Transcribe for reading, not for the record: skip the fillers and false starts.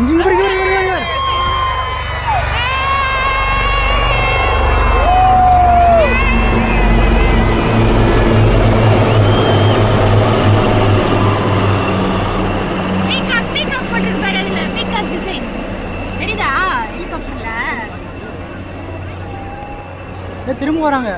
இங்க பாரு. பீகாக் போட்டுருக்கு பாரு, அதுல பீகாக் டிசைன் தெரியுதா ஹெலிகாப்டர்ல. திரும்ப வராங்க.